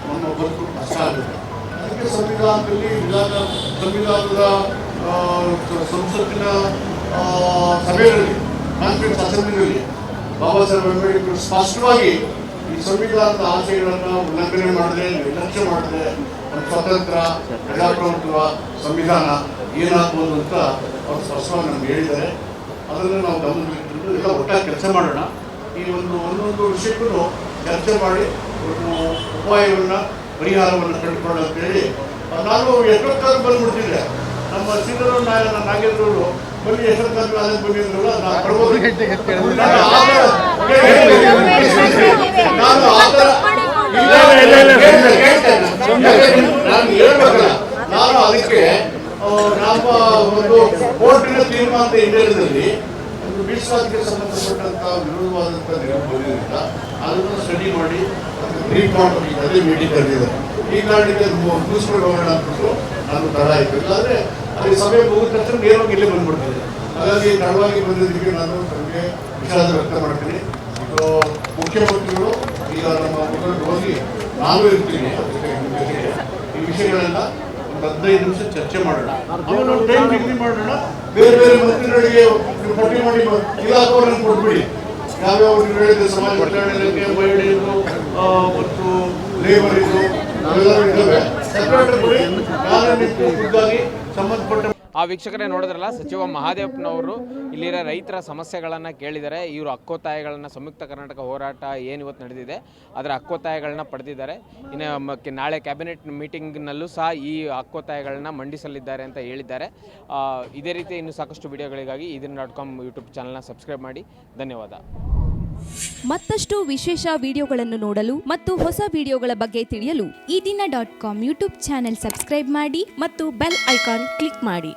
L: ನಮ್ಮ ಬದುಕು ಕಷ್ಟ ಆಗುತ್ತೆ. ಅದಕ್ಕೆ ಸಂವಿಧಾನದಲ್ಲಿ ಸಂವಿಧಾನದ ಸಂಸತ್ತಿನ ಸಭೆಗಳಲ್ಲಿ ಕಾನ್ಫರೆನ್ಸ್ ಅಸೆಂಬ್ಲಿನಲ್ಲಿ ಬಾಬಾ ಸಾಹೇಬ್ ಅಂಬೇಡ್ಕರ್ ಸ್ಪಷ್ಟವಾಗಿ ಈ ಸಂವಿಧಾನದ ಆಶಯಗಳನ್ನು ಉಲ್ಲಂಘನೆ ಮಾಡಿದ್ರೆ, ನಿರ್ಲಕ್ಷ್ಯ ಮಾಡಿದ್ರೆ ಒಂದು ಸ್ವತಂತ್ರ ಪ್ರಜಾಪ್ರಭುತ್ವ ಸಂವಿಧಾನ ಏನಾಗ್ಬೋದು ಅಂತ ಅವರು ಸ್ಪಷ್ಟವಾಗಿ ನಮ್ಗೆ ಹೇಳಿದ್ದಾರೆ. ಅದನ್ನು ನಾವು ಗಮನದಲ್ಲಿಟ್ಟು ಎಲ್ಲ ಒಟ್ಟಾಗಿ ಕೆಲಸ ಮಾಡೋಣ. ಈ ಒಂದೊಂದು ವಿಷಯಕ್ಕೂ ಚರ್ಚೆ ಮಾಡಿ ಒಂದು ಉಪಾಯವನ್ನು, ಪರಿಹಾರವನ್ನು ಕಂಡುಕೊಳ್ಳೋಣ ಅಂತೇಳಿ ನಾನು ಎಷ್ಟೊತ್ತಾದ್ರೂ ಬಂದ್ಬಿಡ್ತಿದ್ದೆ. ನಮ್ಮ ಸಿದ್ದರಾಮಯ್ಯ ನಾಗೇಂದ್ರವರು ಬನ್ನಿ, ಎಷ್ಟೊತ್ತಾದ್ರೂ ಅದಕ್ಕೆ ಬಂದಿದ್ರಲ್ಲ, ನಾನು ಹೇಳ್ಬೇಕಲ್ಲ, ನಾನು ಅದಕ್ಕೆ ನಮ್ಮ ಒಂದು ಕೋರ್ಟಿನ ತೀರ್ಮಾನದ ಹಿನ್ನೆಲೆಯಲ್ಲಿ ಒಂದು ಮೀಸಲಾತಿಗೆ ಸಂಬಂಧಪಟ್ಟಂತ ವಿರೋಧವಾದಂಥ ನಿಲುವು ಬಂದಿದ್ದರಿಂದ ಅದನ್ನು ಸ್ಟಡಿ ಮಾಡಿ ಬ್ರೀಫ್ ಮಾಡಬೇಕು. ಅದೇ ಮೀಟಿಂಗ್ ಕರೆದಿದ್ದಾರೆ. ಈ ಕಾರಣಕ್ಕೆ ಮುಗಿಸ್ಕೊಂಡು ಹೋಗೋಣ ಅಂದ್ಬಿಟ್ಟು ನಾನು ತಡ ಆಯಿತು. ಇಲ್ಲಾಂದರೆ ಅಲ್ಲಿ ಸಭೆ ಮುಗಿದ ತಕ್ಷಣ ನೇರವಾಗಿ ಇಲ್ಲೇ ಬಂದ್ಬಿಡ್ತಿದೆ. ಹಾಗಾಗಿ ತಡವಾಗಿ ಬಂದಿದ್ದಕ್ಕೆ ನಾನು ತಮಗೆ ವಿಷಾದ ವ್ಯಕ್ತ ಮಾಡ್ತೀನಿ. ಇದು ಮುಖ್ಯಮಂತ್ರಿಗಳು ಈಗ ನಮ್ಮ ಮುಖಂಡರು ಹೋಗಿ ನಾನು ಇರ್ತೀನಿ, ಈ ವಿಷಯಗಳೆಲ್ಲ ಒಂದು 15 ನಿಮಿಷ ಚರ್ಚೆ ಮಾಡೋಣ. ಆಮೇಲೆ ಒಂದು ಟೈಮ್ ನಿಗದಿ ಮಾಡೋಣ. ಬೇರೆ ಬೇರೆ ಮಂತ್ರಿಗಳಿಗೆ ಪಟ್ಟಿ ಮಾಡಿ ಇಲಾಖೆಯವರನ್ನು ಕೊಟ್ಬಿಡಿ. ಯಾವ್ಯಾವ ನೀವು ಹೇಳಿದ್ರೆ ಸಮಾಜ ಕಲ್ಯಾಣ ಇಲಾಖೆ, ಮಹಿಳೆಯರು ಮತ್ತು ಲೇಬರ್ ಇದು ನಾವೆಲ್ಲರೂ ಇದ್ದಾವೆ. ಸೆಕ್ರೆಟರಿ ಸಂಬಂಧಪಟ್ಟ
A: ವೀಕ್ಷಕರೇ ನೋಡಿದ್ರಲ್ಲ, ಸಚಿವ ಮಹಾದೇವಪ್ಪನವರು ಇಲ್ಲಿರೋ ರೈತರ ಸಮಸ್ಯೆಗಳನ್ನು ಕೇಳಿದ್ದಾರೆ. ಇವರು ಹಕ್ಕೊತ್ತಾಯಗಳನ್ನು ಸಂಯುಕ್ತ ಕರ್ನಾಟಕ ಹೋರಾಟ ಏನು ಇವತ್ತು ನಡೆದಿದೆ ಅದರ ಹಕ್ಕೊತ್ತಾಯಗಳನ್ನ ಪಡೆದಿದ್ದಾರೆ. ಇನ್ನು ನಾಳೆ ಕ್ಯಾಬಿನೆಟ್ ಮೀಟಿಂಗ್ನಲ್ಲೂ ಸಹ ಈ ಹಕ್ಕೊತ್ತಾಯಗಳನ್ನ ಮಂಡಿಸಲಿದ್ದಾರೆ ಅಂತ ಹೇಳಿದ್ದಾರೆ. ಇದೇ ರೀತಿ ಇನ್ನೂ ಸಾಕಷ್ಟು ವಿಡಿಯೋಗಳಿಗಾಗಿ ಇದನ್ನ.com ಯೂಟ್ಯೂಬ್ ಚಾನಲ್ನ ಸಬ್ಸ್ಕ್ರೈಬ್ ಮಾಡಿ. ಧನ್ಯವಾದ.
M: ಮತ್ತಷ್ಟು ವಿಶೇಷ ವಿಡಿಯೋಗಳನ್ನು ನೋಡಲು ಮತ್ತು ಹೊಸ ವಿಡಿಯೋಗಳ ಬಗ್ಗೆ ತಿಳಿಯಲು ಈ ದಿನ.com ಯೂಟ್ಯೂಬ್ ಚಾನೆಲ್ ಸಬ್ಸ್ಕ್ರೈಬ್ ಮಾಡಿ ಮತ್ತು ಬೆಲ್ ಐಕಾನ್ ಕ್ಲಿಕ್ ಮಾಡಿ.